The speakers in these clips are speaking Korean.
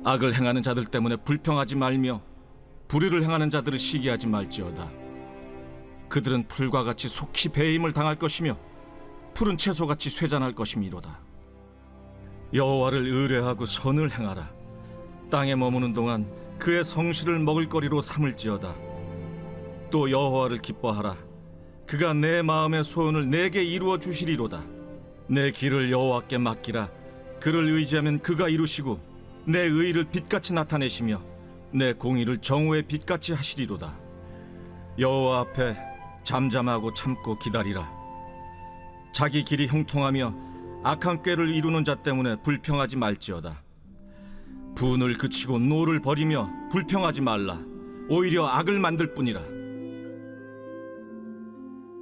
악을 행하는 자들 때문에 불평하지 말며 불의를 행하는 자들을 시기하지 말지어다. 그들은 풀과 같이 속히 배임을 당할 것이며 푸른 채소같이 쇠잔할 것이미로다. 여호와를 의뢰하고 선을 행하라. 땅에 머무는 동안 그의 성실을 먹을거리로 삼을지어다. 또 여호와를 기뻐하라. 그가 내 마음의 소원을 내게 이루어 주시리로다. 내 길을 여호와께 맡기라. 그를 의지하면 그가 이루시고 내 의를 빛같이 나타내시며 내 공의를 정오의 빛같이 하시리로다. 여호와 앞에 잠잠하고 참고 기다리라. 자기 길이 형통하며 악한 꾀를 이루는 자 때문에 불평하지 말지어다. 분을 그치고 노를 버리며 불평하지 말라. 오히려 악을 만들 뿐이라.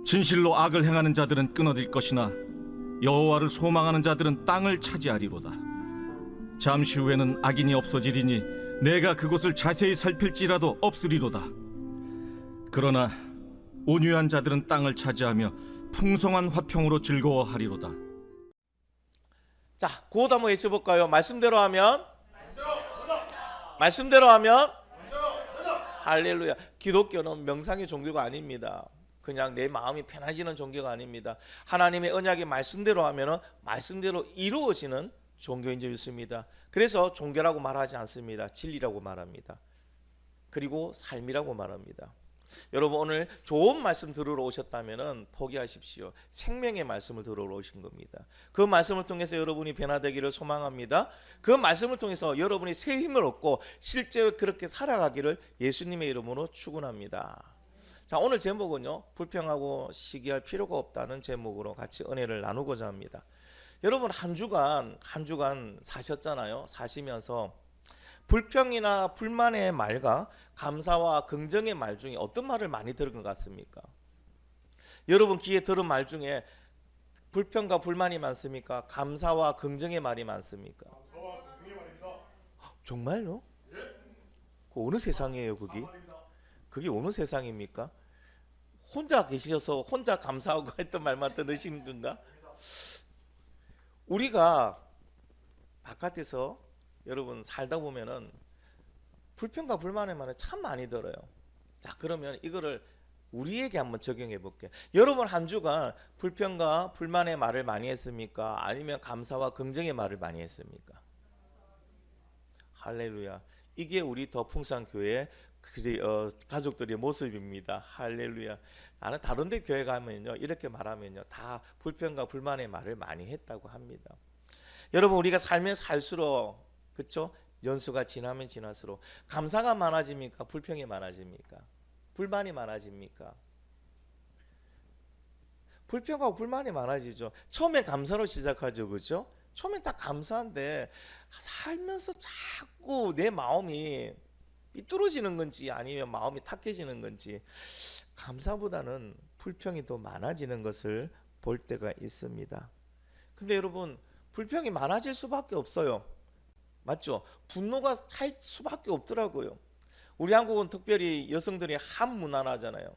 진실로 악을 행하는 자들은 끊어질 것이나 여호와를 소망하는 자들은 땅을 차지하리로다. 잠시 후에는 악인이 없어지리니 내가 그곳을 자세히 살필지라도 없으리로다. 그러나 온유한 자들은 땅을 차지하며 풍성한 화평으로 즐거워하리로다. 자, 구호 한번 외쳐볼까요? 말씀대로 하면 말씀대로 하면 할렐루야. 기독교는 명상의 종교가 아닙니다. 그냥 내 마음이 편해지는 종교가 아닙니다. 하나님의 언약의 말씀대로 하면 말씀대로 이루어지는 종교인 줄 믿습니다. 그래서 종교라고 말하지 않습니다. 진리라고 말합니다. 그리고 삶이라고 말합니다. 여러분, 오늘 좋은 말씀 들으러 오셨다면 포기하십시오. 생명의 말씀을 들으러 오신 겁니다. 그 말씀을 통해서 여러분이 변화되기를 소망합니다. 그 말씀을 통해서 여러분이 새 힘을 얻고 실제 그렇게 살아가기를 예수님의 이름으로 축원합니다. 자, 오늘 제목은요, 불평하고 시기할 필요가 없다는 제목으로 같이 은혜를 나누고자 합니다. 여러분, 한 주간 사셨잖아요. 사시면서 불평이나 불만의 말과 감사와 긍정의 말 중에 어떤 말을 많이 들은 것 같습니까? 여러분 귀에 들은 말 중에 불평과 불만이 많습니까? 감사와 긍정의 말이 많습니까? 정말요? 그 어느 세상이에요, 그게? 그게 어느 세상입니까? 혼자 계셔서 혼자 감사하고 했던 말만 들으시는 건가? 우리가 바깥에서 여러분 살다 보면은 불평과 불만의 말을 참 많이 들어요. 자, 그러면 이거를 우리에게 한번 적용해 볼게요. 여러분 한 주간 불평과 불만의 말을 많이 했습니까? 아니면 감사와 긍정의 말을 많이 했습니까? 할렐루야. 이게 우리 더 풍성 교회 가족들의 모습입니다. 할렐루야. 나는 다른 데 교회 가면요, 이렇게 말하면요, 다 불평과 불만의 말을 많이 했다고 합니다. 여러분, 우리가 살면 살수록, 그렇죠? 연수가 지나면 지날수록 감사가 많아집니까? 불평이 많아집니까? 불만이 많아집니까? 불평하고 불만이 많아지죠. 처음에 감사로 시작하죠, 그렇죠? 처음엔 딱 감사한데 살면서 자꾸 내 마음이 삐뚤어지는 건지 아니면 마음이 탁해지는 건지 감사보다는 불평이 더 많아지는 것을 볼 때가 있습니다. 근데 여러분, 불평이 많아질 수밖에 없어요. 맞죠? 분노가 찰 수밖에 없더라고요. 우리 한국은 특별히 여성들이 한 문화라잖아요.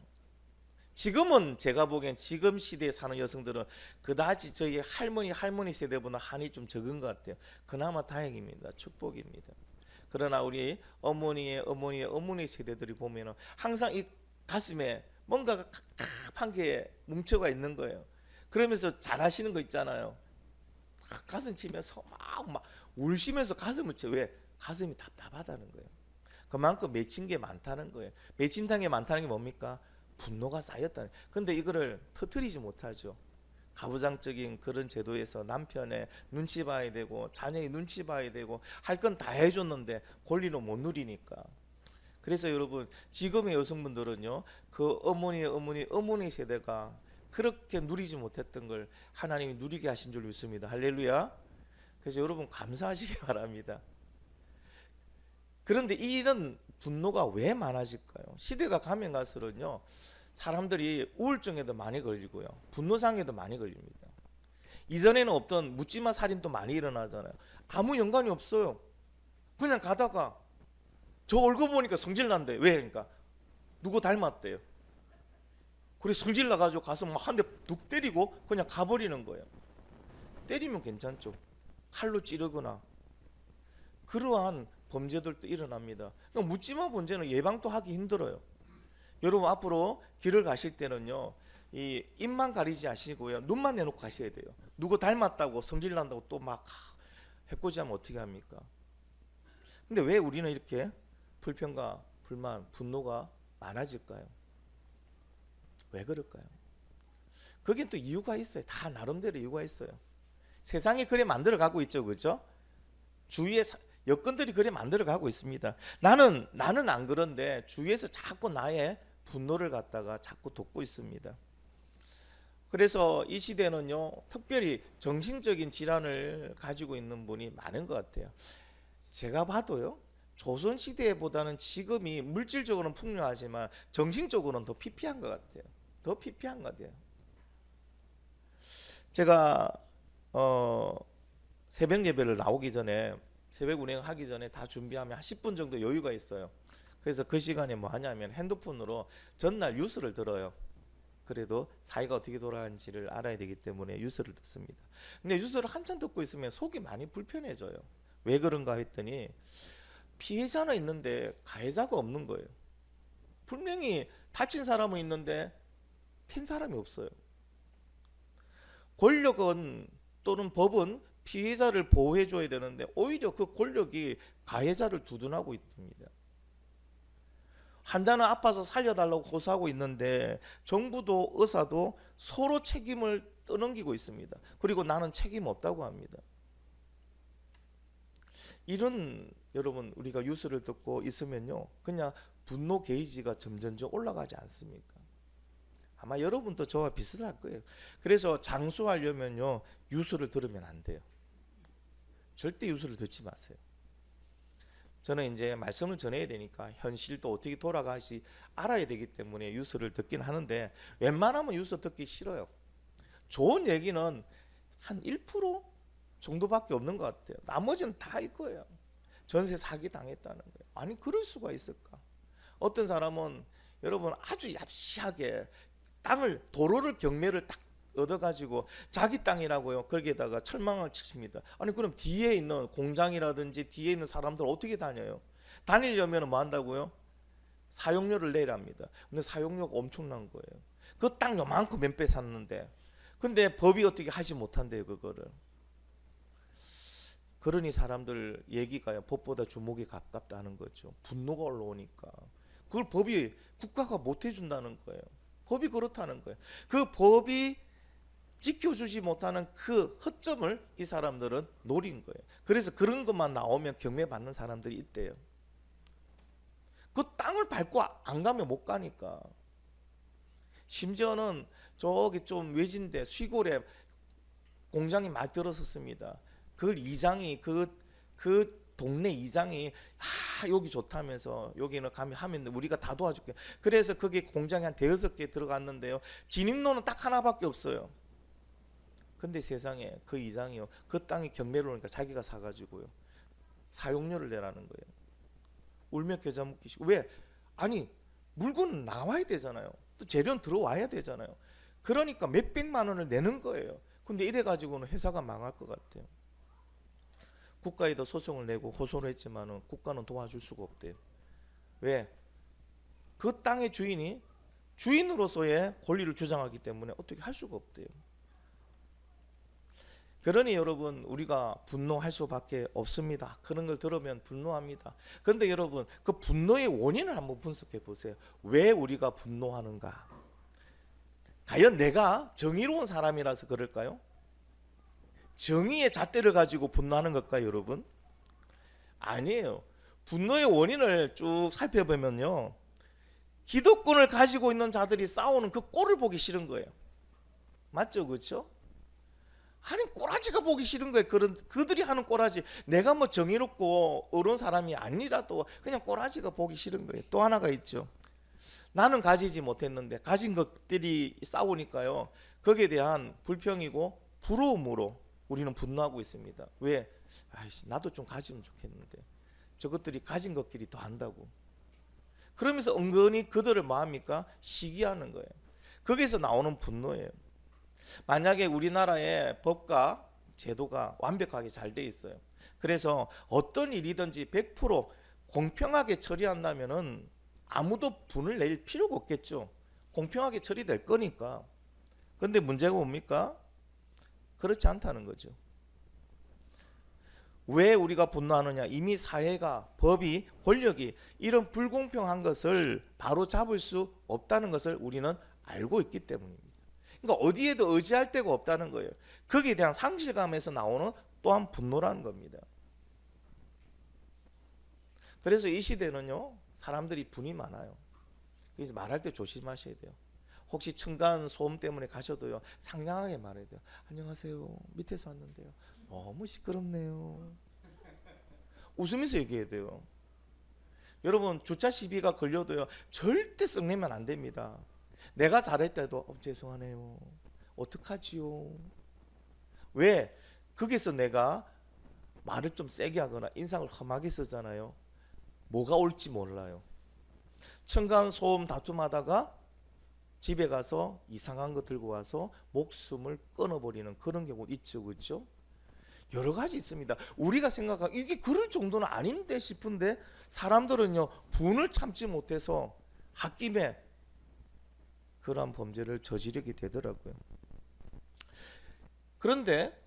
지금은 제가 보기엔 지금 시대에 사는 여성들은 그다지 저희 할머니 세대보다 한이 좀 적은 것 같아요. 그나마 다행입니다. 축복입니다. 그러나 우리 어머니 세대들이 보면은 항상 이 가슴에 뭔가가 갑갑한 게 뭉쳐가 있는 거예요. 그러면서 잘하시는 거 있잖아요. 가슴 치면서 막 울시면서 가슴을 쳐. 왜? 가슴이 답답하다는 거예요. 그만큼 맺힌 게 많다는 거예요. 맺힌 게 많다는 게 뭡니까? 분노가 쌓였다는. 근데 이거를 터뜨리지 못하죠. 가부장적인 그런 제도에서 남편의 눈치 봐야 되고 자녀의 눈치 봐야 되고 할 건 다 해줬는데 권리는 못 누리니까. 그래서 여러분, 지금의 여성분들은요, 그 어머니 세대가 그렇게 누리지 못했던 걸 하나님이 누리게 하신 줄 믿습니다. 할렐루야. 그래서 여러분 감사하시기 바랍니다. 그런데 이런 분노가 왜 많아질까요? 시대가 가면 갈수록요, 사람들이 우울증에도 많이 걸리고요, 분노장애도 많이 걸립니다. 이전에는 없던 묻지마 살인도 많이 일어나잖아요. 아무 연관이 없어요. 그냥 가다가 저 얼굴 보니까 성질 난대. 왜? 그러니까 누구 닮았대요. 그래 성질 나가지고 가서 막 한 대 둑 때리고 그냥 가버리는 거예요. 때리면 괜찮죠. 칼로 찌르거나. 그러한 범죄들도 일어납니다. 그러니까 묻지마 범죄는 예방도 하기 힘들어요. 여러분 앞으로 길을 가실 때는요, 이 입만 가리지 마시고요, 눈만 내놓고 가셔야 돼요. 누구 닮았다고 성질 난다고 또 막 해코지하면 어떻게 합니까? 근데 왜 우리는 이렇게 불평과 불만, 분노가 많아질까요? 왜 그럴까요? 거긴 또 이유가 있어요. 다 나름대로 이유가 있어요. 세상이 그래 만들어 가고 있죠, 그렇죠? 주위의 여건들이 그래 만들어 가고 있습니다. 나는 안 그런데 주위에서 자꾸 나의 분노를 갖다가 자꾸 돋고 있습니다. 그래서 이 시대는요, 특별히 정신적인 질환을 가지고 있는 분이 많은 것 같아요. 제가 봐도요, 조선 시대보다는 지금이 물질적으로는 풍요하지만 정신적으로는 더 피폐한 것 같아요. 더 피폐한 것 같아요. 제가 새벽 예배를 나오기 전에, 새벽 운행하기 전에 다 준비하면 한 10분 정도 여유가 있어요. 그래서 그 시간에 뭐 하냐면 핸드폰으로 전날 뉴스를 들어요. 그래도 사회가 어떻게 돌아가는지를 알아야 되기 때문에 뉴스를 듣습니다. 근데 뉴스를 한참 듣고 있으면 속이 많이 불편해져요. 왜 그런가 했더니 피해자는 있는데 가해자가 없는 거예요. 분명히 다친 사람은 있는데 핀 사람이 없어요. 권력은 또는 법은 피해자를 보호해줘야 되는데 오히려 그 권력이 가해자를 두둔하고 있습니다. 환자는 아파서 살려달라고 호소하고 있는데 정부도 의사도 서로 책임을 떠넘기고 있습니다. 그리고 나는 책임 없다고 합니다. 이런, 여러분, 우리가 뉴스를 듣고 있으면요, 그냥 분노 게이지가 점점점 올라가지 않습니까? 아마 여러분도 저와 비슷할 거예요. 그래서 장수하려면요, 뉴스를 들으면 안 돼요. 절대 뉴스를 듣지 마세요. 저는 이제 말씀을 전해야 되니까 현실도 어떻게 돌아가시 알아야 되기 때문에 뉴스를 듣긴 하는데 웬만하면 뉴스 듣기 싫어요. 좋은 얘기는 한 1% 정도밖에 없는 것 같아요. 나머지는 다 이거예요. 전세 사기 당했다는 거예요. 아니, 그럴 수가 있을까? 어떤 사람은, 여러분, 아주 얍시하게 도로를 경매를 딱 얻어가지고 자기 땅이라고요, 거기에다가 철망을 칩니다. 아니, 그럼 뒤에 있는 공장이라든지 뒤에 있는 사람들 어떻게 다녀요? 다니려면 뭐 한다고요? 사용료를 내랍니다. 근데 사용료가 엄청난 거예요. 그 땅 요만큼 몇 배 샀는데, 근데 법이 어떻게 하지 못한대요, 그거를. 그러니 사람들 얘기가요, 법보다 주먹이 가깝다는 거죠. 분노가 올라오니까 그걸 법이, 국가가 못 해준다는 거예요. 법이 그렇다는 거예요. 그 법이 지켜주지 못하는 그 허점을 이 사람들은 노린 거예요. 그래서 그런 것만 나오면 경매받는 사람들이 있대요. 그 땅을 밟고 안 가면 못 가니까. 심지어는 저기 좀 외진데 시골에 공장이 많이 들어섰습니다. 그 이장이, 그 동네 이장이 여기 좋다면서 여기는 가면 하면 우리가 다 도와줄게. 그래서 거기 공장이 한 5개 들어갔는데요, 진입로는 딱 하나밖에 없어요. 근데 세상에 그 이장이요, 그 땅이 경매로 오니까 자기가 사가지고요, 사용료를 내라는 거예요. 울며 겨자 먹기시고. 왜? 아니, 물건은 나와야 되잖아요. 또 재료는 들어와야 되잖아요. 그러니까 몇백만 원을 내는 거예요. 근데 이래가지고는 회사가 망할 것 같아요. 국가에다 소송을 내고 호소를 했지만은 국가는 도와줄 수가 없대요. 왜? 그 땅의 주인이 주인으로서의 권리를 주장하기 때문에 어떻게 할 수가 없대요. 그러니 여러분, 우리가 분노할 수밖에 없습니다. 그런 걸 들으면 분노합니다. 그런데 여러분, 그 분노의 원인을 한번 분석해 보세요. 왜 우리가 분노하는가? 과연 내가 정의로운 사람이라서 그럴까요? 정의의 잣대를 가지고 분노하는 걸까요, 여러분? 아니에요. 분노의 원인을 쭉 살펴보면요, 기득권을 가지고 있는 자들이 싸우는 그 꼴을 보기 싫은 거예요. 맞죠, 그렇죠? 아니, 꼬라지가 보기 싫은 거예요. 그들이 하는 꼬라지. 내가 뭐 정의롭고 어려운 사람이 아니라도 그냥 꼬라지가 보기 싫은 거예요. 또 하나가 있죠. 나는 가지지 못했는데 가진 것들이 싸우니까요, 거기에 대한 불평이고 부러움으로 우리는 분노하고 있습니다. 왜? 아이씨, 나도 좀 가지면 좋겠는데 저것들이 가진 것끼리 더 한다고. 그러면서 은근히 그들을 뭐 합니까? 시기하는 거예요. 거기서 나오는 분노예요. 만약에 우리나라의 법과 제도가 완벽하게 잘 돼 있어요. 그래서 어떤 일이든지 100% 공평하게 처리한다면은 아무도 분을 낼 필요가 없겠죠. 공평하게 처리될 거니까. 근데 문제가 뭡니까? 그렇지 않다는 거죠. 왜 우리가 분노하느냐? 이미 사회가, 법이, 권력이 이런 불공평한 것을 바로 잡을 수 없다는 것을 우리는 알고 있기 때문입니다. 그러니까 어디에도 의지할 데가 없다는 거예요. 거기에 대한 상실감에서 나오는 또한 분노라는 겁니다. 그래서 이 시대는요, 사람들이 분이 많아요. 그래서 말할 때 조심하셔야 돼요. 혹시 층간 소음 때문에 가셔도요, 상냥하게 말해야 돼요. 안녕하세요, 밑에서 왔는데요, 너무 시끄럽네요. 웃으면서 얘기해야 돼요. 여러분, 주차 시비가 걸려도요, 절대 썩내면 안 됩니다. 내가 잘했다도 죄송하네요, 어떡하지요? 왜? 거기서 내가 말을 좀 세게 하거나 인상을 험하게 쓰잖아요. 뭐가 올지 몰라요. 층간 소음 다툼하다가 집에 가서 이상한 거 들고 와서 목숨을 끊어버리는 그런 경우 있죠, 그렇죠? 여러 가지 있습니다. 우리가 생각하기 이게 그럴 정도는 아닌데 싶은데 사람들은요, 분을 참지 못해서 홧김에 그러한 범죄를 저지르게 되더라고요. 그런데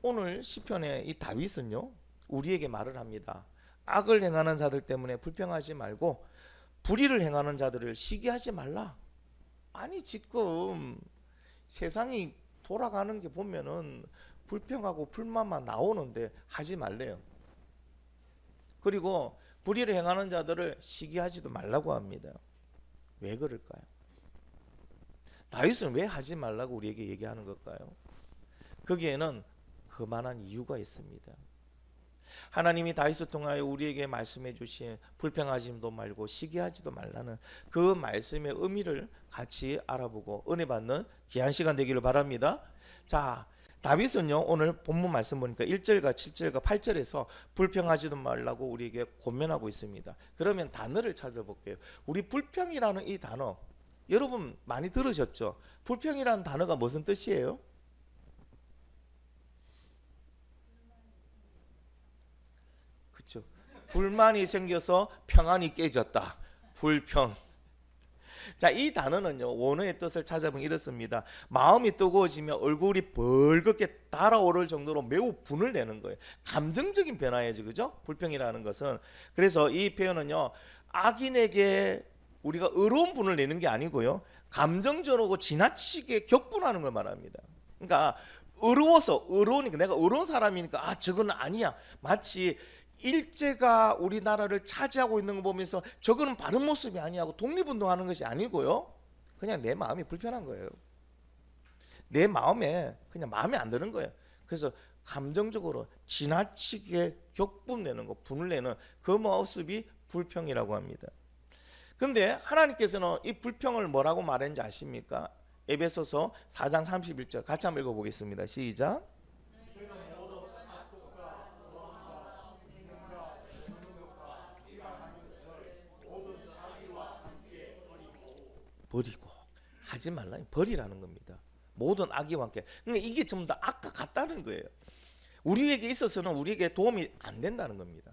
오늘 시편의 이 다윗은요, 우리에게 말을 합니다. 악을 행하는 자들 때문에 불평하지 말고 불의를 행하는 자들을 시기하지 말라. 아니, 지금 세상이 돌아가는 게 보면은 불평하고 불만만 나오는데 하지 말래요. 그리고 불의를 행하는 자들을 시기하지도 말라고 합니다. 왜 그럴까요? 다윗은 왜 하지 말라고 우리에게 얘기하는 걸까요? 거기에는 그만한 이유가 있습니다. 하나님이 다윗을 통하여 우리에게 말씀해 주신 불평하지도 말고 시기하지도 말라는 그 말씀의 의미를 같이 알아보고 은혜 받는 귀한 시간 되기를 바랍니다. 자, 다윗은요, 오늘 본문 말씀 보니까 1절과 7절과 8절에서 불평하지도 말라고 우리에게 권면하고 있습니다. 그러면 단어를 찾아볼게요. 우리 불평이라는 이 단어, 여러분 많이 들으셨죠? 불평이라는 단어가 무슨 뜻이에요? 그렇죠. 불만이 생겨서 평안이 깨졌다. 불평. 자, 이 단어는요, 원어의 뜻을 찾아보면 이렇습니다. 마음이 뜨거워지며 얼굴이 벌겋게 달아오를 정도로 매우 분을 내는 거예요. 감정적인 변화예요, 그죠? 불평이라는 것은. 그래서 이 표현은요, 악인에게 우리가 의로운 분을 내는 게 아니고요, 감정적으로 지나치게 격분하는 걸 말합니다. 그러니까 의로우니까, 내가 의로운 사람이니까 아, 저건 아니야. 마치 일제가 우리나라를 차지하고 있는 거 보면서 저거는 바른 모습이 아니하고 독립운동하는 것이 아니고요, 그냥 내 마음이 불편한 거예요. 내 마음에 그냥 마음에 안 드는 거예요. 그래서 감정적으로 지나치게 격분내는 거, 분을 내는 그 모습이 불평이라고 합니다. 근데 하나님께서는 이 불평을 뭐라고 말했는지 아십니까? 에베소서 4장 31절 같이 한번 읽어보겠습니다. 시작. 버리고 하지 말라. 버리라는 겁니다. 모든 악의와 함께. 그러니까 이게 전부 다 악과 같다는 거예요. 우리에게 있어서는 우리에게 도움이 안 된다는 겁니다.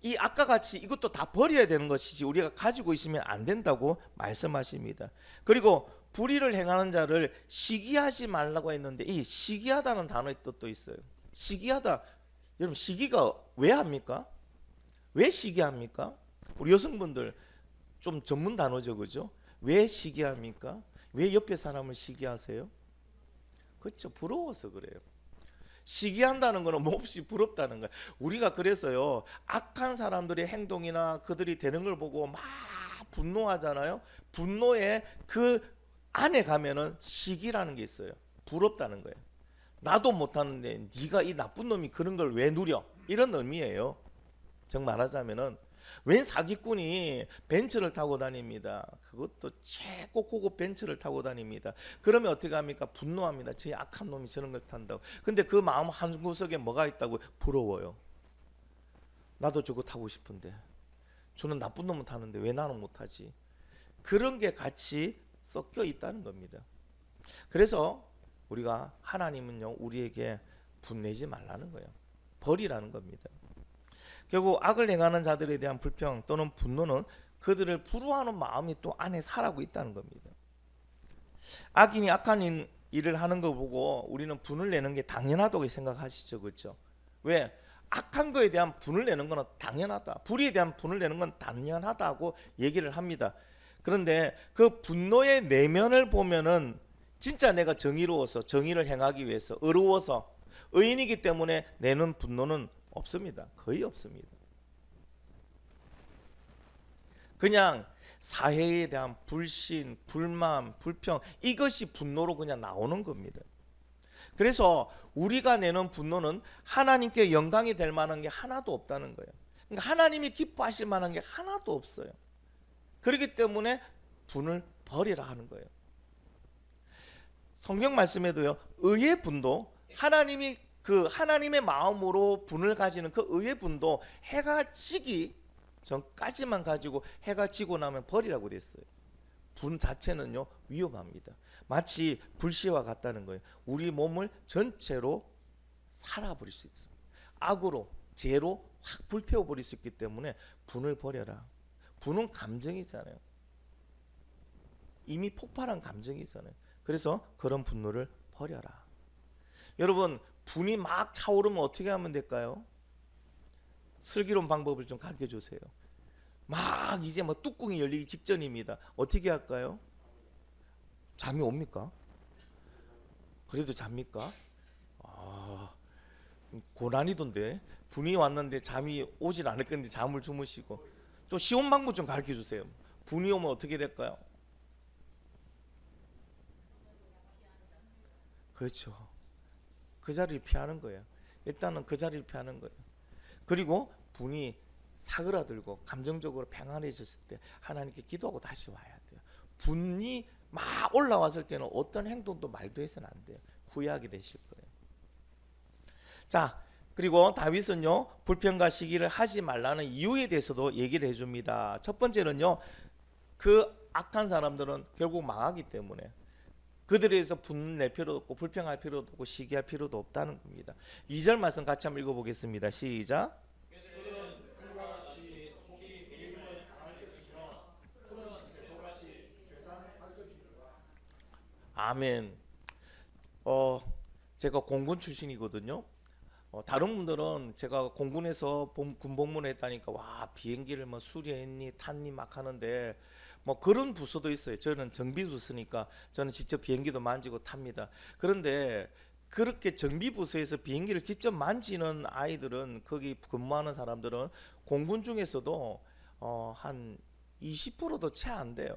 이 악과 같이 이것도 다 버려야 되는 것이지 우리가 가지고 있으면 안 된다고 말씀하십니다. 그리고 불의를 행하는 자를 시기하지 말라고 했는데 이 시기하다는 단어의 뜻도 있어요. 시기하다. 여러분, 시기가 왜 합니까? 왜 시기합니까? 우리 여성분들 좀 전문 단어죠, 그죠? 왜 시기합니까? 왜 옆에 사람을 시기하세요? 그렇죠, 부러워서 그래요. 시기한다는 것은 몹시 부럽다는 거예요. 우리가 그래서요, 악한 사람들의 행동이나 그들이 되는 걸 보고 막 분노하잖아요. 분노의 그 안에 가면은 시기라는 게 있어요. 부럽다는 거예요. 나도 못하는데 네가 이 나쁜 놈이 그런 걸 왜 누려? 이런 의미예요. 정말 말하자면은 웬 사기꾼이 벤츠를 타고 다닙니다. 그것도 최고 고급 벤츠를 타고 다닙니다. 그러면 어떻게 합니까? 분노합니다. 저 악한 놈이 저런 걸 탄다고. 근데 그 마음 한 구석에 뭐가 있다고? 부러워요. 나도 저거 타고 싶은데 저는 나쁜 놈은 타는데 왜 나는 못하지? 그런 게 같이 섞여 있다는 겁니다. 그래서 우리가 하나님은요, 우리에게 분내지 말라는 거예요. 버리라는 겁니다. 결국 악을 행하는 자들에 대한 불평 또는 분노는 그들을 불우하는 마음이 또 안에 살아고 있다는 겁니다. 악인이 악한 일을 하는 거 보고 우리는 분을 내는 게 당연하다고 생각하시죠, 그렇죠? 왜? 악한 거에 대한 분을 내는 거는 당연하다. 불의에 대한 분을 내는 건 당연하다고 얘기를 합니다. 그런데 그 분노의 내면을 보면은 진짜 내가 정의로워서 정의를 행하기 위해서 의로워서 의인이기 때문에 내는 분노는 없습니다. 거의 없습니다. 그냥 사회에 대한 불신, 불만, 불평 이것이 분노로 그냥 나오는 겁니다. 그래서 우리가 내는 분노는 하나님께 영광이 될 만한 게 하나도 없다는 거예요. 그러니까 하나님이 기뻐하실 만한 게 하나도 없어요. 그렇기 때문에 분을 버리라 하는 거예요. 성경 말씀에도요, 의의 분도 하나님이 그 하나님의 마음으로 분을 가지는 그 의의 분도 해가 지기 전까지만 가지고 해가 지고 나면 버리라고 됐어요. 분 자체는요 위험합니다. 마치 불씨와 같다는 거예요. 우리 몸을 전체로 살아버릴 수 있어요. 악으로 죄로 확 불태워버릴 수 있기 때문에 분을 버려라. 분은 감정이잖아요. 이미 폭발한 감정이잖아요. 그래서 그런 분노를 버려라. 여러분 분이 막 차오르면 어떻게 하면 될까요? 슬기로운 방법을 좀 가르쳐 주세요. 막 이제 뭐 뚜껑이 열리기 직전입니다. 어떻게 할까요? 잠이 옵니까? 그래도 잡니까? 고난이던데. 분이 왔는데 잠이 오질 않을 건데 잠을 주무시고. 또 쉬운 방법 좀 가르쳐 주세요. 분이 오면 어떻게 될까요? 그렇죠. 그 자리를 피하는 거예요. 일단은 그 자리를 피하는 거예요. 그리고 분이 사그라들고 감정적으로 평안해졌을 때 하나님께 기도하고 다시 와야 돼요. 분이 막 올라왔을 때는 어떤 행동도 말도 해서는 안 돼요. 후회하게 되실 거예요. 자, 그리고 다윗은요 불평과 시기를 하지 말라는 이유에 대해서도 얘기를 해줍니다. 첫 번째는요, 그 악한 사람들은 결국 망하기 때문에 그들에 대해서 분낼 필요도 없고 불평할 필요도 없고 시기할 필요도 없다는 겁니다. 2절 말씀 같이 한번 읽어보겠습니다. 시작. 아멘. 제가 공군 출신이거든요. 다른 분들은 제가 공군에서 군복무를 했다니까 와 비행기를 뭐 수리했니 탔니 막 하는데 뭐 그런 부서도 있어요. 저는 정비부서니까 저는 직접 비행기도 만지고 탑니다. 그런데 그렇게 정비부서에서 비행기를 직접 만지는 아이들은 거기 근무하는 사람들은 공군 중에서도 한 20%도 채 안 돼요.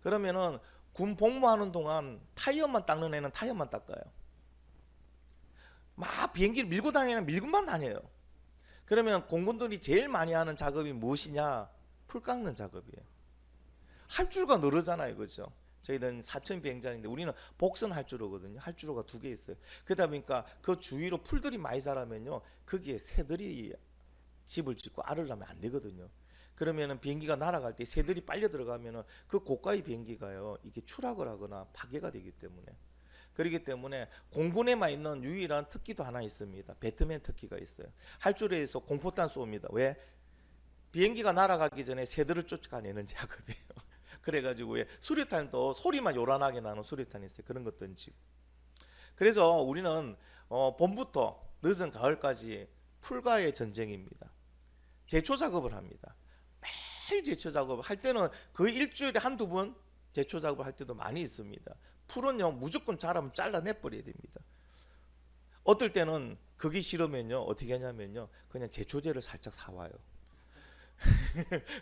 그러면은 군 복무하는 동안 타이어만 닦는 애는 타이어만 닦아요. 막 비행기를 밀고 다니는 밀고만 다녀요. 그러면 공군들이 제일 많이 하는 작업이 무엇이냐? 풀 깎는 작업이에요. 할줄가 늘어잖아요, 그렇죠? 저희는 4천 비행장인데 우리는 복선 할주로거든요. 할주로가 2개 있어요. 그러다 보니까 그 주위로 풀들이 많이 자라면요, 거기에 새들이 집을 짓고 알을 낳으면 안 되거든요. 그러면은 비행기가 날아갈 때 새들이 빨려 들어가면은 그 고가의 비행기가요 이게 추락을 하거나 파괴가 되기 때문에, 그렇기 때문에 공군에만 있는 유일한 특기도 하나 있습니다. 배트맨 특기가 있어요. 할줄에서 공포탄 쏩니다. 왜? 비행기가 날아가기 전에 새들을 쫓아내는 작업이에요. 그래가지고 왜 수류탄도 소리만 요란하게 나는 수류탄이 있어요. 그런 것 던지고. 그래서 우리는 봄부터 늦은 가을까지 풀과의 전쟁입니다. 제초 작업을 합니다. 매일 제초 작업을 할 때는 거의 일주일에 한두 번 제초 작업을 할 때도 많이 있습니다. 풀은요 무조건 자라면 잘라내버려야 됩니다. 어떨 때는 그게 싫으면요 어떻게 하냐면요 그냥 제초제를 살짝 사와요.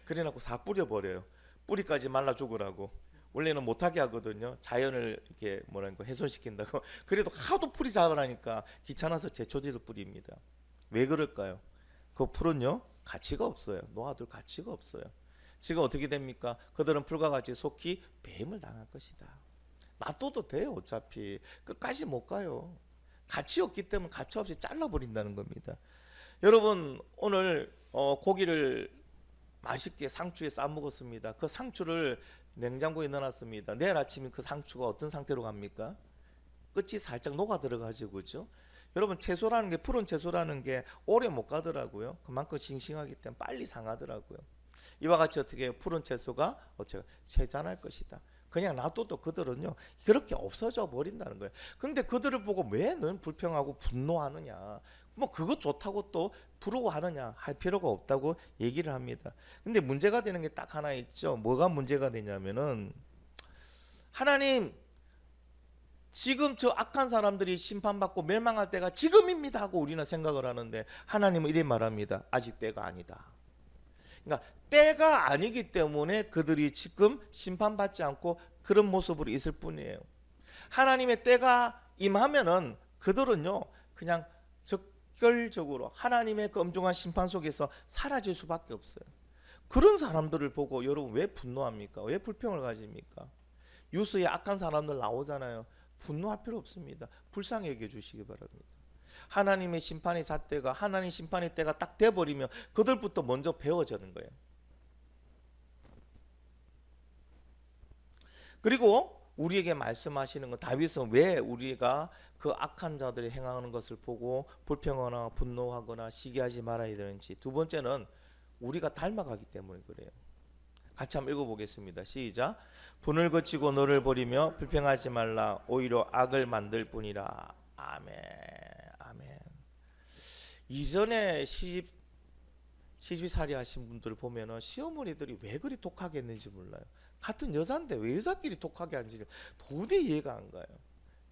그래놓고 싹 뿌려버려요. 뿌리까지 말라 죽으라고. 원래는 못하게 하거든요. 자연을 이렇게 뭐랄까 훼손시킨다고. 그래도 하도 풀이 자라니까 귀찮아서 제초제도 뿌립니다. 왜 그럴까요? 그 풀은요 가치가 없어요. 놓아둘 가치가 없어요. 지금 어떻게 됩니까? 그들은 풀과 같이 속히 뱀을 당할 것이다. 놔둬도 돼요. 어차피 끝까지 못 가요. 가치 없기 때문에 가치 없이 잘라버린다는 겁니다. 여러분 오늘 고기를 맛있게 상추에 싸 먹었습니다. 그 상추를 냉장고에 넣어놨습니다. 내일 아침에 그 상추가 어떤 상태로 갑니까? 끝이 살짝 녹아 들어가죠, 그렇죠? 여러분 채소라는 게 푸른 채소라는 게 오래 못 가더라고요. 그만큼 싱싱하기 때문에 빨리 상하더라고요. 이와 같이 어떻게 푸른 채소가 어떻게 세잔할 것이다. 그냥 놔둬도 그들은요 그렇게 없어져 버린다는 거예요. 근데 그들을 보고 왜 너는 불평하고 분노하느냐, 뭐 그것 좋다고 또 부러워하느냐 할 필요가 없다고 얘기를 합니다. 근데 문제가 되는 게 딱 하나 있죠. 뭐가 문제가 되냐면은 하나님 지금 저 악한 사람들이 심판받고 멸망할 때가 지금입니다 하고 우리는 생각을 하는데 하나님은 이래 말합니다. 아직 때가 아니다. 그러니까 때가 아니기 때문에 그들이 지금 심판받지 않고 그런 모습으로 있을 뿐이에요. 하나님의 때가 임하면은 그들은요 그냥 적결적으로 하나님의 그 엄중한 심판 속에서 사라질 수밖에 없어요. 그런 사람들을 보고 여러분 왜 분노합니까? 왜 불평을 가집니까? 뉴스에 악한 사람들 나오잖아요. 분노할 필요 없습니다. 불쌍히 여겨 주시기 바랍니다. 하나님의 심판의 잣대가 하나님 심판의 때가 딱 돼버리면 그들부터 먼저 배워지는 거예요. 그리고 우리에게 말씀하시는 건 다윗은 왜 우리가 그 악한 자들이 행하는 것을 보고 불평하거나 분노하거나 시기하지 말아야 되는지. 두 번째는 우리가 닮아가기 때문에 그래요. 같이 한번 읽어보겠습니다. 시작. 분을 거치고 너를 버리며 불평하지 말라. 오히려 악을 만들 뿐이라. 아멘. 아멘. 이전에 시집살이 하신 분들을 보면은 시어머니들이 왜 그리 독하게 했는지 몰라요. 같은 여자인데 왜 여자끼리 독하게 하는지 도저히 이해가 안 가요.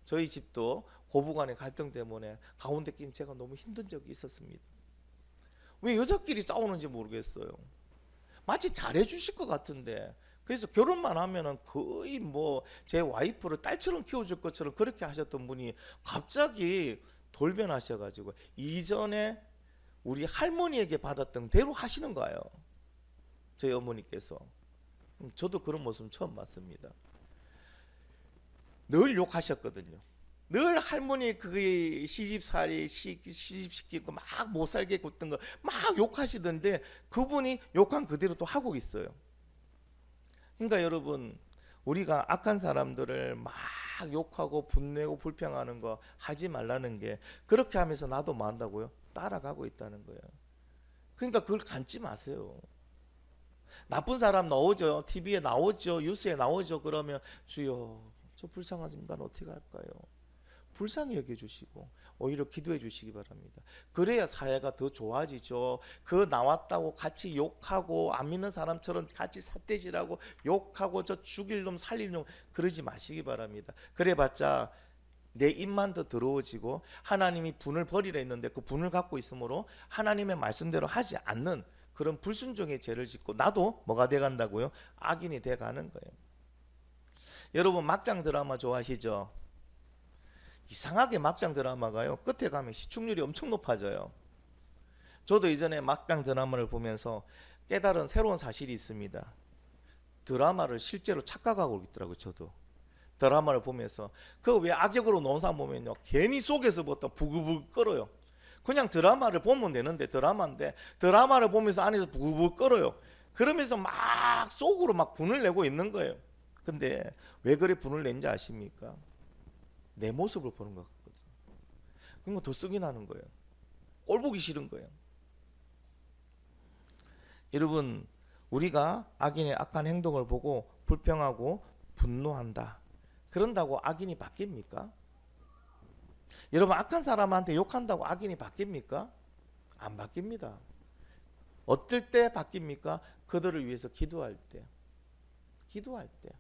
저희 집도 고부간의 갈등 때문에 가운데 낀 제가 너무 힘든 적이 있었습니다. 왜 여자끼리 싸우는지 모르겠어요. 마치 잘해 주실 것 같은데, 그래서 결혼만 하면은 거의 뭐 제 와이프를 딸처럼 키워줄 것처럼 그렇게 하셨던 분이 갑자기 돌변하셔가지고 이전에 우리 할머니에게 받았던 대로 하시는 거예요. 저희 어머니께서. 저도 그런 모습 처음 봤습니다. 늘 욕하셨거든요. 늘 할머니 그 시집살이 시집시키고 막 못 살게 굽던 거 막 욕하시던데 그분이 욕한 그대로 또 하고 있어요. 그러니까 여러분 우리가 악한 사람들을 막 욕하고 분내고 불평하는 거 하지 말라는 게 그렇게 하면서 나도 뭐 한다고요? 따라가고 있다는 거예요. 그러니까 그걸 갖지 마세요. 나쁜 사람 나오죠. TV에 나오죠. 뉴스에 나오죠. 그러면 주여 저 불쌍한 인간 어떻게 할까요? 불쌍히 여겨주시고 오히려 기도해 주시기 바랍니다. 그래야 사회가 더 좋아지죠. 그 나왔다고 같이 욕하고 안 믿는 사람처럼 같이 삿대질하고 욕하고 저 죽일 놈 살릴 놈 그러지 마시기 바랍니다. 그래봤자 내 입만 더 더러워지고 하나님이 분을 버리라 했는데 그 분을 갖고 있으므로 하나님의 말씀대로 하지 않는 그런 불순종의 죄를 짓고 나도 뭐가 돼간다고요? 악인이 돼가는 거예요. 여러분 막장 드라마 좋아하시죠? 이상하게 막장 드라마가요 끝에 가면 시청률이 엄청 높아져요. 저도 이전에 막장 드라마를 보면서 깨달은 새로운 사실이 있습니다. 드라마를 실제로 착각하고 있더라고요. 저도 드라마를 보면서 그 왜 악역으로 나온 사람 보면요 괜히 속에서부터 부글부글 끓어요. 그냥 드라마를 보면 되는데 드라마인데 드라마를 보면서 안에서 부글부글 끓어요. 그러면서 막 속으로 막 분을 내고 있는 거예요. 근데 왜 그래 분을 낸지 아십니까? 내 모습을 보는 것 같거든요. 그러면 더 쑥이 나는 거예요. 꼴 보기 싫은 거예요. 여러분 우리가 악인의 악한 행동을 보고 불평하고 분노한다. 그런다고 악인이 바뀝니까? 여러분 악한 사람한테 욕한다고 악인이 바뀝니까? 안 바뀝니다. 어떨 때 바뀝니까? 그들을 위해서 기도할 때. 기도할 때.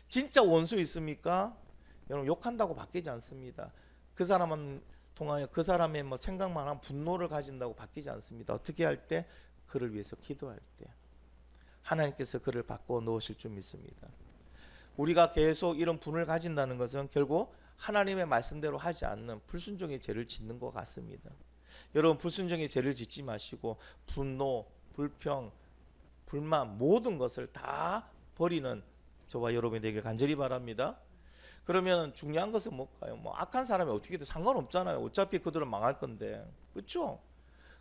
진짜 원수 있습니까? 여러분 욕한다고 바뀌지 않습니다. 그 사람은 통하여 그 사람의 뭐 생각만 하면 분노를 가진다고 바뀌지 않습니다. 어떻게 할 때? 그를 위해서 기도할 때. 하나님께서 그를 바꿔 놓으실 줄 믿습니다. 우리가 계속 이런 분을 가진다는 것은 결국 하나님의 말씀대로 하지 않는 불순종의 죄를 짓는 것 같습니다. 여러분 불순종의 죄를 짓지 마시고 분노, 불평, 불만 모든 것을 다 버리는 저와 여러분이 되길 간절히 바랍니다. 그러면 중요한 것은 뭘까요? 뭐 악한 사람이 어떻게든 상관없잖아요. 어차피 그들은 망할 건데, 그렇죠?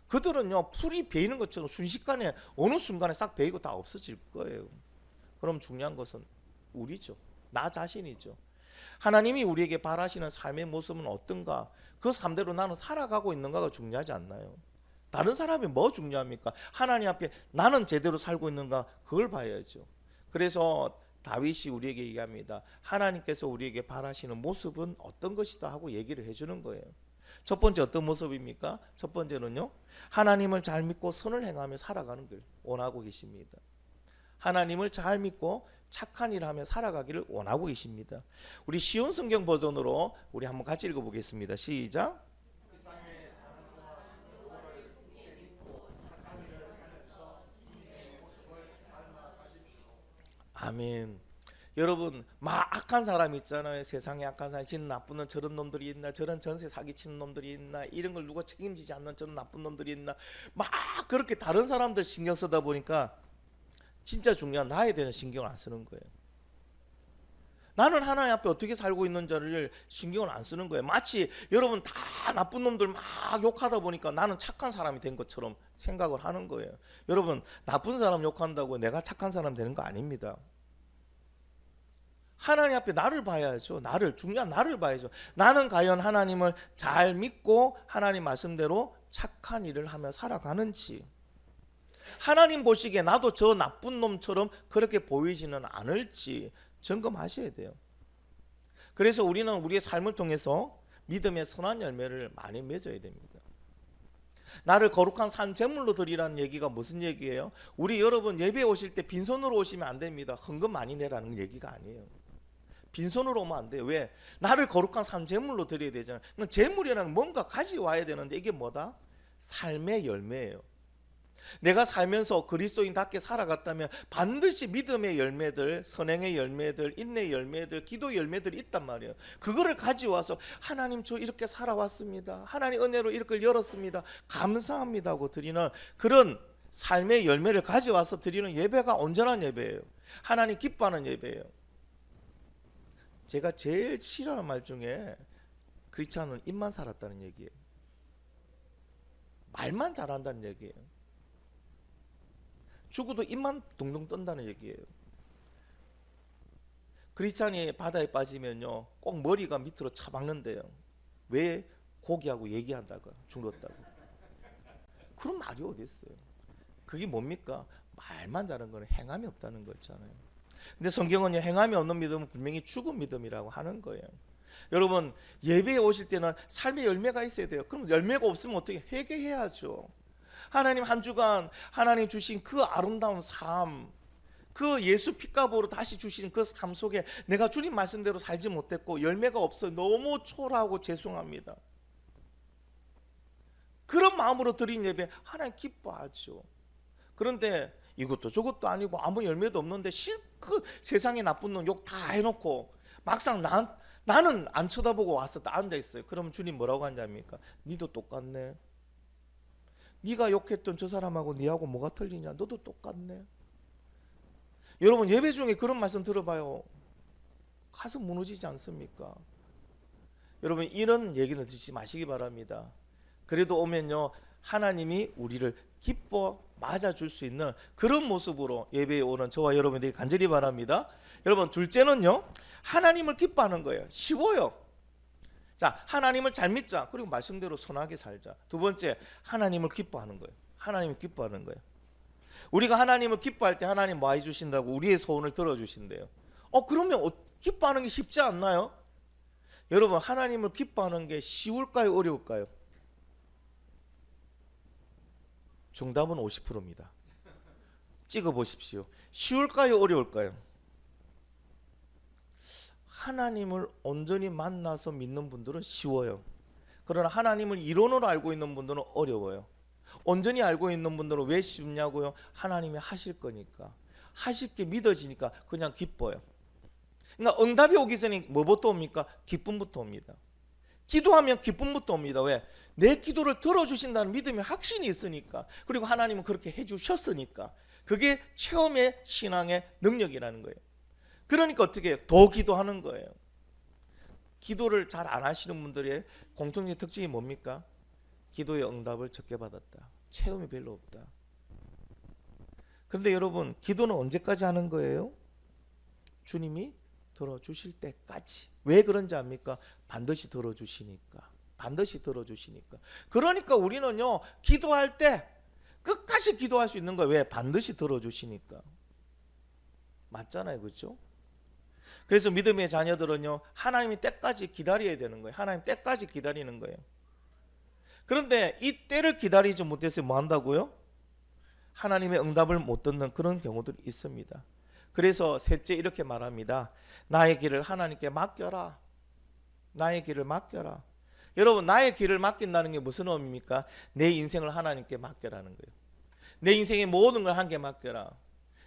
그들은요 풀이 베이는 것처럼 순식간에 어느 순간에 싹 베이고 다 없어질 거예요. 그럼 중요한 것은 우리죠. 나 자신이죠. 하나님이 우리에게 바라시는 삶의 모습은 어떤가? 그 삶대로 나는 살아가고 있는가가 중요하지 않나요? 다른 사람이 뭐 중요합니까? 하나님 앞에 나는 제대로 살고 있는가? 그걸 봐야죠. 그래서 다윗이 우리에게 얘기합니다. 하나님께서 우리에게 바라시는 모습은 어떤 것이다 하고 얘기를 해주는 거예요. 첫 번째 어떤 모습입니까? 첫 번째는요, 하나님을 잘 믿고 선을 행하며 살아가는 걸 원하고 계십니다. 하나님을 잘 믿고 착한 일을 하며 살아가기를 원하고 계십니다. 우리 쉬운 성경 버전으로 우리 한번 같이 읽어보겠습니다. 시작. 아멘. 여러분, 막 악한 사람 있잖아요. 세상에 악한 사람, 진 나쁜 놈, 저런 놈들이 있나, 저런 전세 사기치는 놈들이 있나, 이런 걸 누가 책임지지 않는 저런 나쁜 놈들이 있나, 막 그렇게 다른 사람들 신경 쓰다 보니까 진짜 중요한 나에 대한 신경을 안 쓰는 거예요. 나는 하나님 앞에 어떻게 살고 있는지를 신경을 안 쓰는 거예요. 마치 여러분 다 나쁜 놈들 막 욕하다 보니까 나는 착한 사람이 된 것처럼 생각을 하는 거예요. 여러분, 나쁜 사람 욕한다고 내가 착한 사람 되는 거 아닙니다. 하나님 앞에 나를 봐야죠. 중요한 나를 봐야죠. 나는 과연 하나님을 잘 믿고 하나님 말씀대로 착한 일을 하며 살아가는지, 하나님 보시기에 나도 저 나쁜 놈처럼 그렇게 보이지는 않을지 점검하셔야 돼요. 그래서 우리는 우리의 삶을 통해서 믿음의 선한 열매를 많이 맺어야 됩니다. 나를 거룩한 산 제물로 드리라는 얘기가 무슨 얘기예요? 우리 여러분 예배 오실 때 빈손으로 오시면 안 됩니다. 헌금 많이 내라는 얘기가 아니에요. 빈손으로 오면 안 돼요. 왜? 나를 거룩한 산 제물로 드려야 되잖아요. 제물이라는 뭔가 가져와야 되는데 이게 뭐다? 삶의 열매예요. 내가 살면서 그리스도인답게 살아갔다면 반드시 믿음의 열매들, 선행의 열매들, 인내의 열매들, 기도의 열매들이 있단 말이에요. 그거를 가져와서 하나님 저 이렇게 살아왔습니다. 하나님 은혜로 이렇게 열었습니다. 감사합니다 하고 드리는 그런 삶의 열매를 가져와서 드리는 예배가 온전한 예배예요. 하나님 기뻐하는 예배예요. 제가 제일 싫어하는 말 중에 크리스찬은 입만 살았다는 얘기예요. 말만 잘한다는 얘기예요. 죽어도 입만 동동 떤다는 얘기예요. 크리스찬이 바다에 빠지면요 꼭 머리가 밑으로 차박는데요. 왜? 고기하고 얘기한다고, 죽었다고. 그런 말이 어디 있어요? 그게 뭡니까? 말만 잘한 거는 행함이 없다는 거잖아요. 근데 성경은요, 행함이 없는 믿음은 분명히 죽은 믿음이라고 하는 거예요. 여러분, 예배에 오실 때는 삶의 열매가 있어야 돼요. 그럼 열매가 없으면 어떻게? 회개해야죠. 하나님 한 주간 하나님 주신 그 아름다운 삶, 그 예수 피값으로 다시 주신 그 삶 속에 내가 주님 말씀대로 살지 못했고 열매가 없어 너무 초라하고 죄송합니다. 그런 마음으로 드린 예배 하나님 기뻐하죠. 그런데 이것도 저것도 아니고 아무 열매도 없는데 실컷 세상에 나쁜 놈 욕 다 해놓고 막상 나는 안 쳐다보고 와서 딱 앉아있어요. 그러면 주님 뭐라고 하냐니까? 니도 똑같네. 네가 욕했던 저 사람하고 니하고 뭐가 틀리냐? 너도 똑같네. 여러분, 예배 중에 그런 말씀 들어봐요. 가슴 무너지지 않습니까? 여러분, 이런 얘기는 듣지 마시기 바랍니다. 그래도 오면요 하나님이 우리를 기뻐 맞아줄 수 있는 그런 모습으로 예배에 오는 저와 여러분들이 간절히 바랍니다. 여러분, 둘째는요 하나님을 기뻐하는 거예요. 쉬워요. 자, 하나님을 잘 믿자. 그리고 말씀대로 선하게 살자. 두 번째, 하나님을 기뻐하는 거예요. 하나님을 기뻐하는 거예요. 우리가 하나님을 기뻐할 때 하나님 뭐 해주신다고? 우리의 소원을 들어주신대요. 그러면 기뻐하는 게 쉽지 않나요? 여러분, 하나님을 기뻐하는 게 쉬울까요? 어려울까요? 정답은 50%입니다. 찍어보십시오. 쉬울까요? 어려울까요? 하나님을 온전히 만나서 믿는 분들은 쉬워요. 그러나 하나님을 이론으로 알고 있는 분들은 어려워요. 온전히 알고 있는 분들은 왜 쉽냐고요? 하나님이 하실 거니까, 하실 게 믿어지니까 그냥 기뻐요. 그러니까 응답이 오기 전에 뭐부터 옵니까? 기쁨부터 옵니다. 기도하면 기쁨부터 옵니다. 왜? 내 기도를 들어주신다는 믿음의 확신이 있으니까, 그리고 하나님은 그렇게 해주셨으니까. 그게 처음의 신앙의 능력이라는 거예요. 그러니까 어떻게 해요? 더 기도하는 거예요. 기도를 잘 안 하시는 분들의 공통적인 특징이 뭡니까? 기도의 응답을 적게 받았다. 체험이 별로 없다. 그런데 여러분, 기도는 언제까지 하는 거예요? 주님이 들어주실 때까지. 왜 그런지 압니까? 반드시 들어주시니까. 반드시 들어주시니까. 그러니까 우리는요, 기도할 때 끝까지 기도할 수 있는 거예요. 왜? 반드시 들어주시니까. 맞잖아요, 그렇죠? 그래서 믿음의 자녀들은요, 하나님이 때까지 기다려야 되는 거예요. 하나님 때까지 기다리는 거예요. 그런데 이 때를 기다리지 못해서 뭐 한다고요? 하나님의 응답을 못 듣는 그런 경우들이 있습니다. 그래서 셋째 이렇게 말합니다. 나의 길을 하나님께 맡겨라. 나의 길을 맡겨라. 여러분, 나의 길을 맡긴다는 게 무슨 의미입니까? 내 인생을 하나님께 맡겨라는 거예요. 내 인생의 모든 걸 하나님께 맡겨라.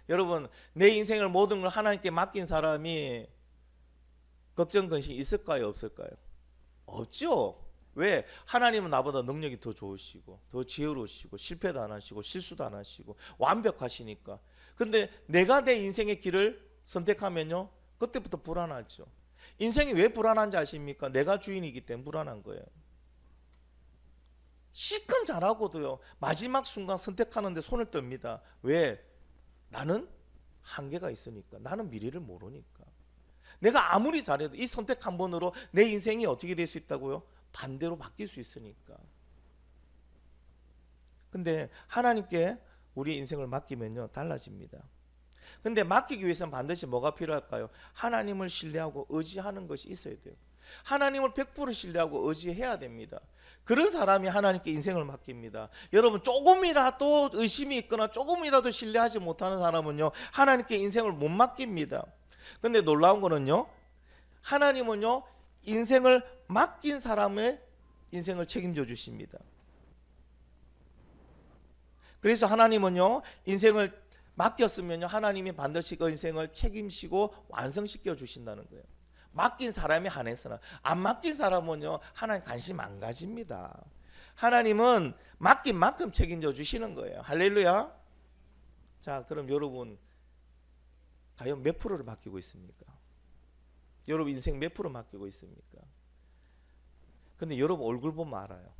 여러분, 내 인생을 모든 걸 하나님께 맡긴 사람이 걱정 근심 있을까요, 없을까요? 없죠. 왜? 하나님은 나보다 능력이 더 좋으시고 더 지혜로우시고 실패도 안 하시고 실수도 안 하시고 완벽하시니까. 근데 내가 내 인생의 길을 선택하면요, 그때부터 불안하죠. 인생이 왜 불안한지 아십니까? 내가 주인이기 때문에 불안한 거예요. 시큰 잘하고도요, 마지막 순간 선택하는데 손을 떱니다. 왜? 나는 한계가 있으니까. 나는 미래를 모르니까. 내가 아무리 잘해도 이 선택 한 번으로 내 인생이 어떻게 될 수 있다고요? 반대로 바뀔 수 있으니까. 근데 하나님께 우리 인생을 맡기면요, 달라집니다. 근데 맡기기 위해서는 반드시 뭐가 필요할까요? 하나님을 신뢰하고 의지하는 것이 있어야 돼요. 하나님을 100% 신뢰하고 의지해야 됩니다. 그런 사람이 하나님께 인생을 맡깁니다. 여러분, 조금이라도 의심이 있거나 조금이라도 신뢰하지 못하는 사람은요, 하나님께 인생을 못 맡깁니다. 근데 놀라운 거는요, 하나님은요, 인생을 맡긴 사람의 인생을 책임져 주십니다. 그래서 하나님은요, 인생을 맡겼으면요, 하나님이 반드시 그 인생을 책임지고 완성시켜 주신다는 거예요. 맡긴 사람에 한해서는. 안 맡긴 사람은요, 하나님 관심 안 가집니다. 하나님은 맡긴 만큼 책임져 주시는 거예요. 할렐루야. 자, 그럼 여러분 과연 몇 프로를 맡기고 있습니까? 여러분 인생 몇 프로 맡기고 있습니까? 근데 여러분 얼굴 보면 알아요.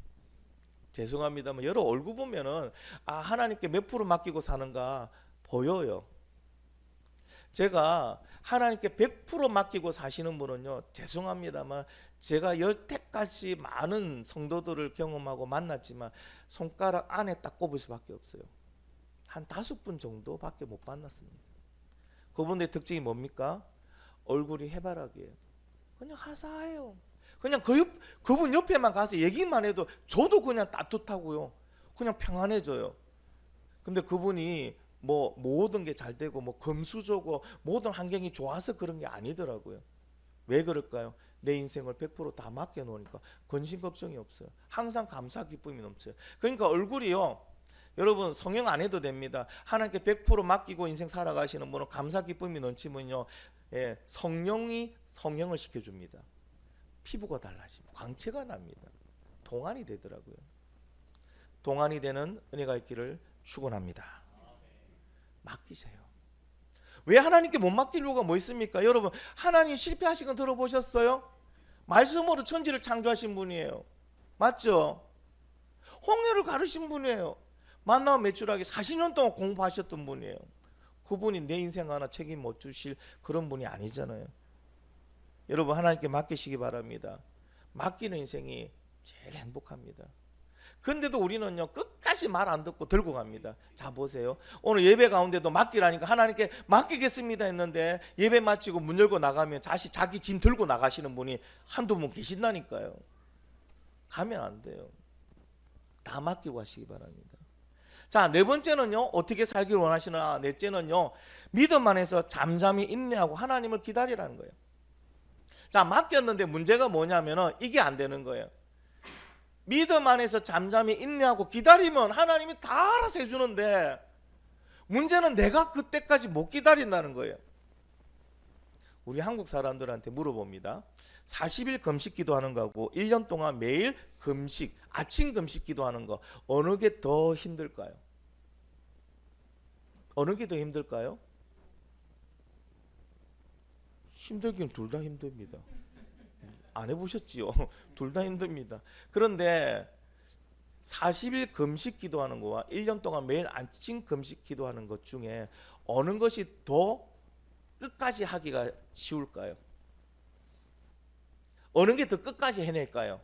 죄송합니다만 여러분 얼굴 보면은 하나님께 몇 프로 맡기고 사는가 보여요. 제가 하나님께 100% 맡기고 사시는 분은요, 죄송합니다만 제가 여태까지 많은 성도들을 경험하고 만났지만 손가락 안에 딱 꼽을 수밖에 없어요. 한 5분 정도밖에 못 만났습니다. 그분의 특징이 뭡니까? 얼굴이 해바라기예요. 그냥 하사해요. 그냥 그분 옆에만 가서 얘기만 해도 저도 그냥 따뜻하고요, 그냥 평안해져요. 근데 그분이 뭐 모든 게 잘 되고 뭐 금수저고 모든 환경이 좋아서 그런 게 아니더라고요. 왜 그럴까요? 내 인생을 100%다 맡겨 놓으니까 근심 걱정이 없어요. 항상 감사 기쁨이 넘쳐요. 그러니까 얼굴이요, 여러분 성형 안 해도 됩니다. 하나님께 100% 맡기고 인생 살아가시는 분은 감사 기쁨이 넘치면요, 성령이 성형을 시켜줍니다. 피부가 달라집니다. 광채가 납니다. 동안이 되더라고요. 동안이 되는 은혜가 있기를 축원합니다. 맡기세요. 왜 하나님께 못 맡길 이유가 뭐 있습니까? 여러분, 하나님 실패하신 건 들어보셨어요? 말씀으로 천지를 창조하신 분이에요. 맞죠? 홍해를 가르신 분이에요. 만나와 매출하기 40년 동안 공부하셨던 분이에요. 그분이 내 인생 하나 책임 못 주실 그런 분이 아니잖아요. 여러분, 하나님께 맡기시기 바랍니다. 맡기는 인생이 제일 행복합니다. 근데도 우리는요, 끝까지 말 안 듣고 들고 갑니다. 자, 보세요. 오늘 예배 가운데도 맡기라니까 하나님께 맡기겠습니다 했는데 예배 마치고 문 열고 나가면 자기 짐 들고 나가시는 분이 한두 분 계신다니까요. 가면 안 돼요. 다 맡기고 가시기 바랍니다. 자, 네 번째는요, 어떻게 살기를 원하시나? 넷째는요, 믿음 안에서 잠잠히 인내하고 하나님을 기다리라는 거예요. 자, 맡겼는데 문제가 뭐냐면은 이게 안 되는 거예요. 믿음 안에서 잠잠히 인내하고 기다리면 하나님이 다 알아서 해주는데, 문제는 내가 그때까지 못 기다린다는 거예요. 우리 한국 사람들한테 물어봅니다. 40일 금식 기도하는 거하고 1년 동안 매일 금식, 아침 금식 기도하는 거, 어느 게 더 힘들까요? 어느 게 더 힘들까요? 힘들긴 둘 다 힘듭니다. 안 해보셨지요? 둘 다 힘듭니다. 그런데 40일 금식 기도하는 거와 1년 동안 매일 아침 금식 기도하는 것 중에 어느 것이 더 끝까지 하기가 쉬울까요? 어느 게 더 끝까지 해낼까요?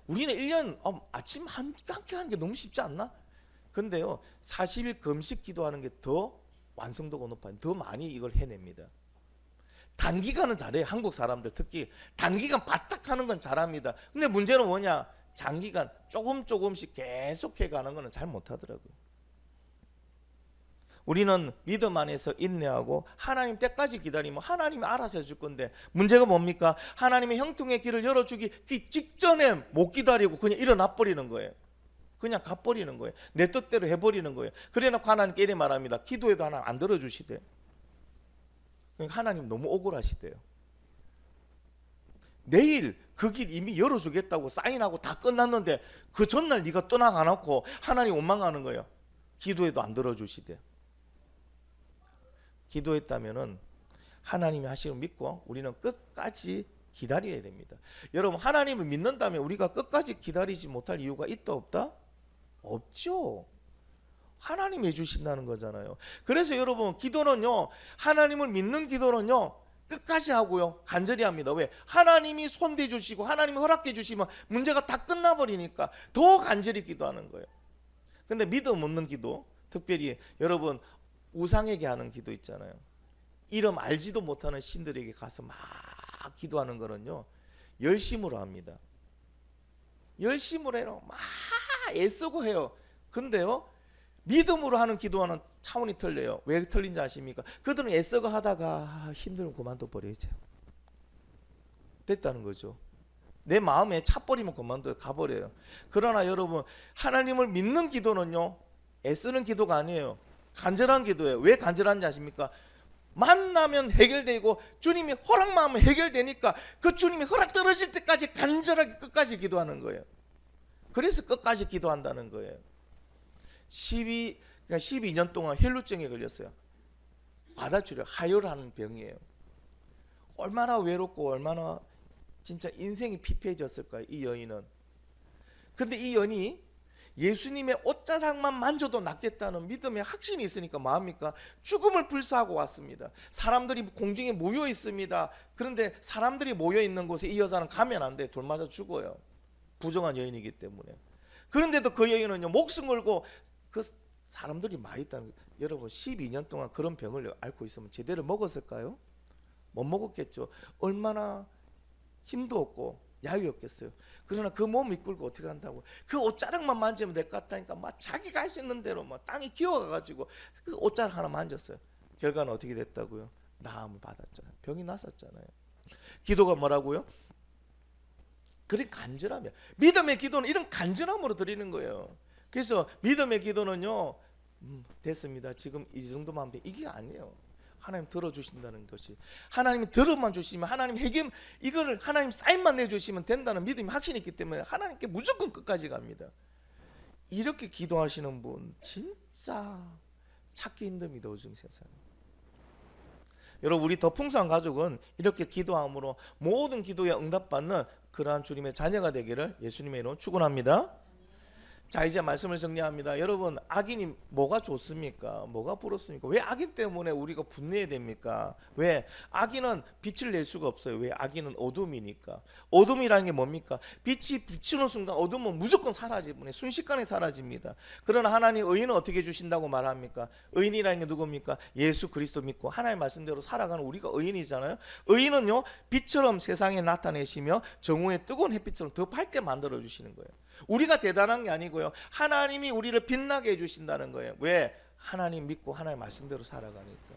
우리는 1년 아침 함께 하는 게 너무 쉽지 않나? 근데요 40일 금식 기도하는 게 더 완성도가 높아요. 더 많이 이걸 해냅니다. 단기간은 잘해요. 한국 사람들 특히 단기간 바짝 하는 건 잘합니다. 근데 문제는 뭐냐? 장기간 조금씩 계속 해가는 거는 잘 못하더라고요. 우리는 믿음 안에서 인내하고 하나님 때까지 기다리면 하나님이 알아서 해줄 건데, 문제가 뭡니까? 하나님의 형통의 길을 열어주기 직전에 못 기다리고 그냥 일어나 버리는 거예요. 그냥 가버리는 거예요. 내 뜻대로 해버리는 거예요. 그래놓고 하나님께 이래 말합니다. 기도해도 하나님 안 들어주시대. 하나님 너무 억울하시대요. 내일 그 길 이미 열어주겠다고 사인하고 다 끝났는데 그 전날 네가 떠나가놓고 하나님 원망하는 거예요. 기도해도 안 들어주시대. 기도했다면은 하나님이 하시는 거 믿고 우리는 끝까지 기다려야 됩니다. 여러분, 하나님을 믿는다면 우리가 끝까지 기다리지 못할 이유가 있다 없다? 없죠. 하나님이 해주신다는 거잖아요. 그래서 여러분, 기도는요, 하나님을 믿는 기도는요 끝까지 하고요 간절히 합니다. 왜? 하나님이 손대 주시고 하나님이 허락해 주시면 문제가 다 끝나버리니까 더 간절히 기도하는 거예요. 근데 믿음 없는 기도, 특별히 여러분 우상에게 하는 기도 있잖아요. 이름 알지도 못하는 신들에게 가서 막 기도하는 거는요 열심으로 합니다. 열심으로 해요. 막 애쓰고 해요. 근데요 믿음으로 하는 기도와는 차원이 틀려요. 왜 틀린지 아십니까? 그들은 애쓰고 하다가 힘들면 그만둬 버려야죠. 됐다는 거죠. 내 마음에 차버리면 그만둬요. 가버려요. 그러나 여러분, 하나님을 믿는 기도는요 애쓰는 기도가 아니에요. 간절한 기도예요. 왜 간절한지 아십니까? 만나면 해결되고 주님이 허락만 하면 해결되니까 그 주님이 허락 떨어질 때까지 간절하게 끝까지 기도하는 거예요. 그래서 끝까지 기도한다는 거예요. 12년 동안 혈루증에 걸렸어요. 과다출혈, 하혈하는 병이에요. 얼마나 외롭고 얼마나 진짜 인생이 피폐해졌을까요, 이 여인은. 근데 이 여인이 예수님의 옷자락만 만져도 낫겠다는 믿음의 확신이 있으니까 뭐합니까? 죽음을 불사하고 왔습니다. 사람들이 공중에 모여 있습니다. 그런데 사람들이 모여 있는 곳에 이 여자는 가면 안 돼. 돌 맞아 죽어요. 부정한 여인이기 때문에. 그런데도 그 여인은요 목숨 걸고 그 사람들이 많이 있다는 거예요. 여러분, 12년 동안 그런 병을 앓고 있으면 제대로 먹었을까요? 못 먹었겠죠. 얼마나 힘도 없고 야유였겠어요. 그러나 그 몸을 이끌고 어떻게 한다고? 그 옷자락만 만지면 될 것 같다니까 막 자기가 할 수 있는 대로 막 땅이 기어가가지고 그 옷자락 하나 만졌어요. 결과는 어떻게 됐다고요? 나음을 받았잖아요. 병이 났었잖아요. 기도가 뭐라고요? 그래, 간절하면. 믿음의 기도는 이런 간절함으로 드리는 거예요. 그래서 믿음의 기도는요 됐습니다, 지금 이 정도만 하면 돼, 이게 아니에요. 하나님 들어주신다는 것이, 하나님이 들어만 주시면, 하나님 해결, 이거를 하나님 사인만 내주시면 된다는 믿음이 확신이 있기 때문에 하나님께 무조건 끝까지 갑니다. 이렇게 기도하시는 분 진짜 찾기 힘듭니다, 요즘 세상에. 여러분, 우리 더 풍성한 가족은 이렇게 기도함으로 모든 기도에 응답받는 그러한 주님의 자녀가 되기를 예수님의 이름으로 축원합니다. 자, 이제 말씀을 정리합니다. 여러분, 악인이 뭐가 좋습니까? 뭐가 부럽습니까? 왜 악인 때문에 우리가 분내야 됩니까? 왜? 악인은 빛을 낼 수가 없어요. 왜? 악인은 어둠이니까. 어둠이라는 게 뭡니까? 빛이 비추는 순간 어둠은 무조건 사라지면 순식간에 사라집니다. 그러나 하나님 의인은 어떻게 주신다고 말합니까? 의인이라는 게 누굽니까? 예수 그리스도 믿고 하나님 말씀대로 살아가는 우리가 의인이잖아요. 의인은요 빛처럼 세상에 나타내시며 정오의 뜨거운 햇빛처럼 더 밝게 만들어 주시는 거예요. 우리가 대단한 게 아니고요, 하나님이 우리를 빛나게 해주신다는 거예요. 왜? 하나님 믿고 하나님 말씀대로 살아가니까.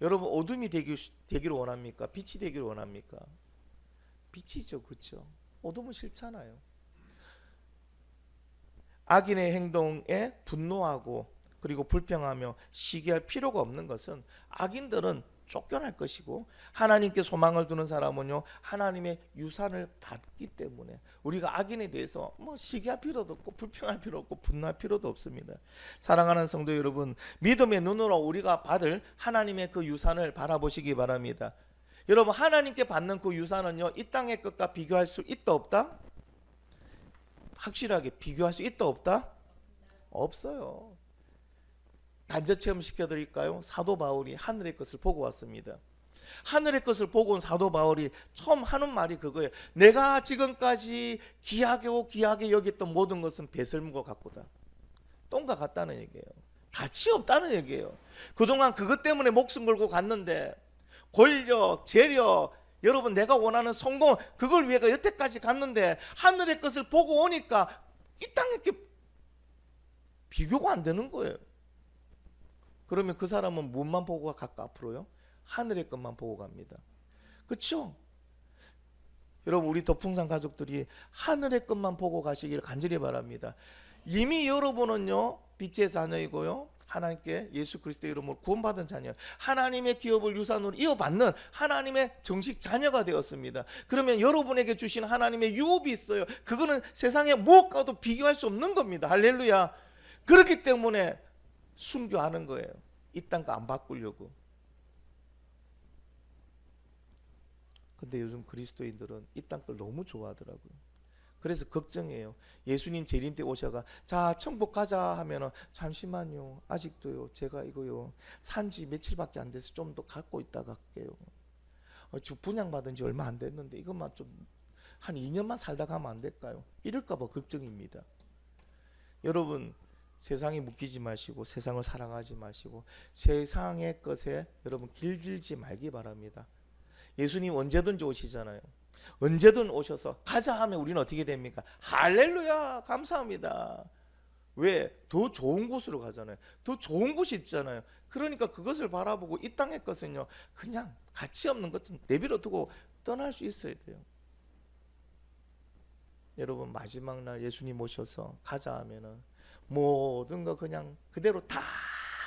여러분, 어둠이 되기를 원합니까? 빛이 되기를 원합니까? 빛이죠, 그렇죠? 어둠은 싫잖아요. 악인의 행동에 분노하고 그리고 불평하며 시기할 필요가 없는 것은, 악인들은 쫓겨날 것이고 하나님께 소망을 두는 사람은요 하나님의 유산을 받기 때문에 우리가 악인에 대해서 뭐 시기할 필요도 없고 불평할 필요 없고 분노할 필요도 없습니다. 사랑하는 성도 여러분, 믿음의 눈으로 우리가 받을 하나님의 그 유산을 바라보시기 바랍니다. 여러분, 하나님께 받는 그 유산은요 이 땅의 것과 비교할 수 있다 없다? 확실하게 비교할 수 있다 없다? 없어요. 간접 체험 시켜드릴까요? 사도 바울이 하늘의 것을 보고 왔습니다. 하늘의 것을 보고 온 사도 바울이 처음 하는 말이 그거예요. 내가 지금까지 귀하게 여겼던 모든 것은 배설물과 같구나. 똥과 같다는 얘기예요. 가치 없다는 얘기예요. 그동안 그것 때문에 목숨 걸고 갔는데 권력, 재력, 여러분 내가 원하는 성공, 그걸 위해서 여태까지 갔는데 하늘의 것을 보고 오니까 이 땅에 이렇게 비교가 안 되는 거예요. 그러면 그 사람은 무엇만 보고 갈까 앞으로요? 하늘의 것만 보고 갑니다. 그렇죠? 여러분 우리 더풍산 가족들이 하늘의 것만 보고 가시기를 간절히 바랍니다. 이미 여러분은요 빛의 자녀이고요 하나님께 예수 그리스도의 이름으로 구원받은 자녀, 하나님의 기업을 유산으로 이어받는 하나님의 정식 자녀가 되었습니다. 그러면 여러분에게 주신 하나님의 유업이 있어요. 그거는 세상의 무엇과도 비교할 수 없는 겁니다. 할렐루야. 그렇기 때문에 순교하는 거예요. 이 땅 거 안 바꾸려고. 근데 요즘 그리스도인들은 이 땅 걸 너무 좋아하더라고요. 그래서 걱정이에요. 예수님 재림 때 오셔가 자 천국 가자 하면은 잠시만요. 아직도요. 제가 이거요. 산지 며칠밖에 안 돼서 좀 더 갖고 있다 갈게요. 저 분양받은 지 얼마 안 됐는데 이것만 좀 한 2년만 살다 가면 안 될까요? 이럴까 봐 걱정입니다. 여러분 세상에 묶이지 마시고 세상을 사랑하지 마시고 세상의 것에 여러분 길들지 말기 바랍니다. 예수님 언제든지 오시잖아요. 언제든 오셔서 가자 하면 우리는 어떻게 됩니까? 할렐루야 감사합니다. 왜? 더 좋은 곳으로 가잖아요. 더 좋은 곳이 있잖아요. 그러니까 그것을 바라보고 이 땅의 것은요 그냥 가치 없는 것은 내버려 두고 떠날 수 있어야 돼요. 여러분 마지막 날 예수님 오셔서 가자 하면은 모든 거 그냥 그대로 다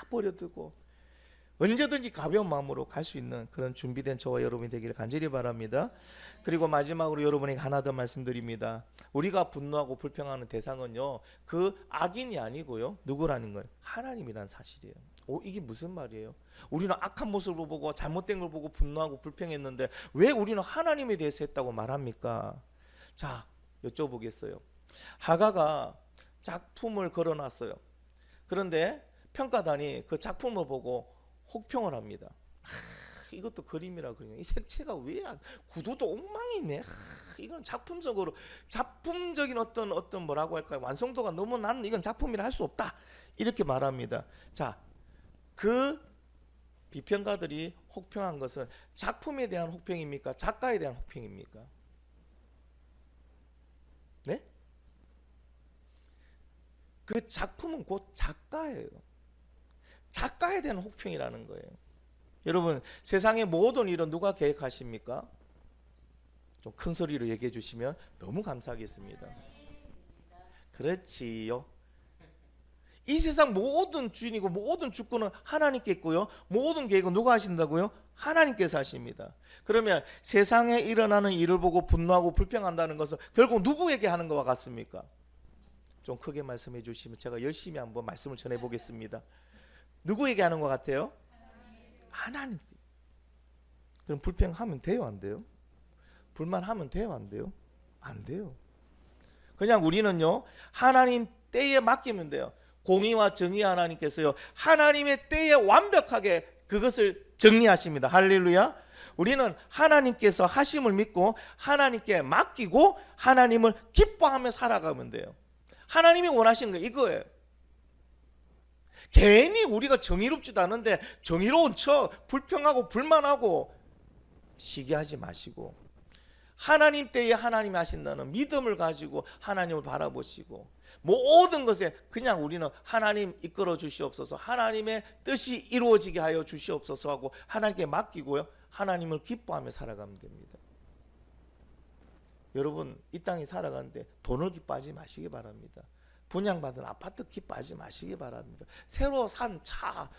버려두고 언제든지 가벼운 마음으로 갈 수 있는 그런 준비된 저와 여러분이 되기를 간절히 바랍니다. 그리고 마지막으로 여러분에게 하나 더 말씀드립니다. 우리가 분노하고 불평하는 대상은요 그 악인이 아니고요 누구라는 거예요? 하나님이란 사실이에요. 이게 무슨 말이에요? 우리는 악한 모습을 보고 잘못된 걸 보고 분노하고 불평했는데 왜 우리는 하나님에 대해서 했다고 말합니까? 자 여쭤보겠어요. 하가가 작품을 걸어놨어요. 그런데 평가단이 그 작품을 보고 혹평을 합니다. 이것도 그림이라 그러냐. 이 색채가 왜 구도도 엉망이네. 이건 작품적인 어떤 뭐라고 할까요? 완성도가 너무 낮은 이건 작품이라 할 수 없다. 이렇게 말합니다. 자, 그 비평가들이 혹평한 것은 작품에 대한 혹평입니까? 작가에 대한 혹평입니까? 네? 그 작품은 곧 작가예요. 작가에 대한 혹평이라는 거예요. 여러분 세상의 모든 일은 누가 계획하십니까? 좀 큰 소리로 얘기해 주시면 너무 감사하겠습니다. 그렇지요. 이 세상 모든 주인이고 모든 주권은 하나님께 있고요. 모든 계획은 누가 하신다고요? 하나님께서 하십니다. 그러면 세상에 일어나는 일을 보고 분노하고 불평한다는 것은 결국 누구에게 하는 것과 같습니까? 좀 크게 말씀해 주시면 제가 열심히 한번 말씀을 전해 보겠습니다. 누구에게 하는 것 같아요? 하나님. 그럼 불평하면 돼요, 안 돼요? 불만하면 돼요, 안 돼요? 안 돼요. 그냥 우리는요 하나님 때에 맡기면 돼요. 공의와 정의 하나님께서요 하나님의 때에 완벽하게 그것을 정리하십니다. 할렐루야. 우리는 하나님께서 하심을 믿고 하나님께 맡기고 하나님을 기뻐하며 살아가면 돼요. 하나님이 원하시는 거 이거예요. 괜히 우리가 정의롭지도 않은데 정의로운 척 불평하고 불만하고 시기하지 마시고 하나님 때에 하나님이 하신다는 믿음을 가지고 하나님을 바라보시고 모든 것에 그냥 우리는 하나님 이끌어 주시옵소서, 하나님의 뜻이 이루어지게 하여 주시옵소서 하고 하나님께 맡기고요 하나님을 기뻐하며 살아가면 됩니다. 여러분 이 땅에 살아가는데 돈을 기뻐하지 마시기 바랍니다. 분양받은 아파트 기뻐하지 마시기 바랍니다. 새로 산 차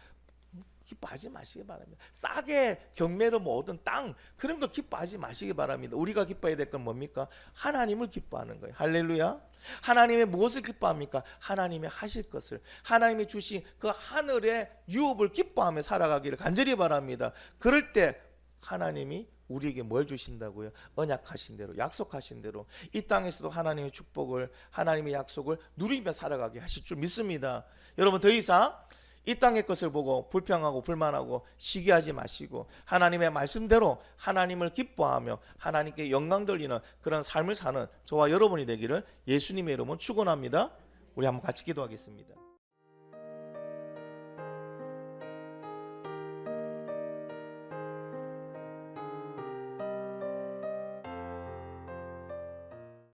기뻐하지 마시기 바랍니다. 싸게 경매로 뭐 얻은 땅 그런 걸 기뻐하지 마시기 바랍니다. 우리가 기뻐해야 될 건 뭡니까? 하나님을 기뻐하는 거예요. 할렐루야. 하나님의 무엇을 기뻐합니까? 하나님의 하실 것을, 하나님이 주신 그 하늘의 유업을 기뻐하며 살아가기를 간절히 바랍니다. 그럴 때 하나님이 우리에게 뭘 주신다고요? 언약하신 대로, 약속하신 대로 이 땅에서도 하나님의 축복을, 하나님의 약속을 누리며 살아가게 하실 줄 믿습니다. 여러분 더 이상 이 땅의 것을 보고 불평하고 불만하고 시기하지 마시고 하나님의 말씀대로 하나님을 기뻐하며 하나님께 영광 돌리는 그런 삶을 사는 저와 여러분이 되기를 예수님의 이름으로 축원합니다. 우리 한번 같이 기도하겠습니다.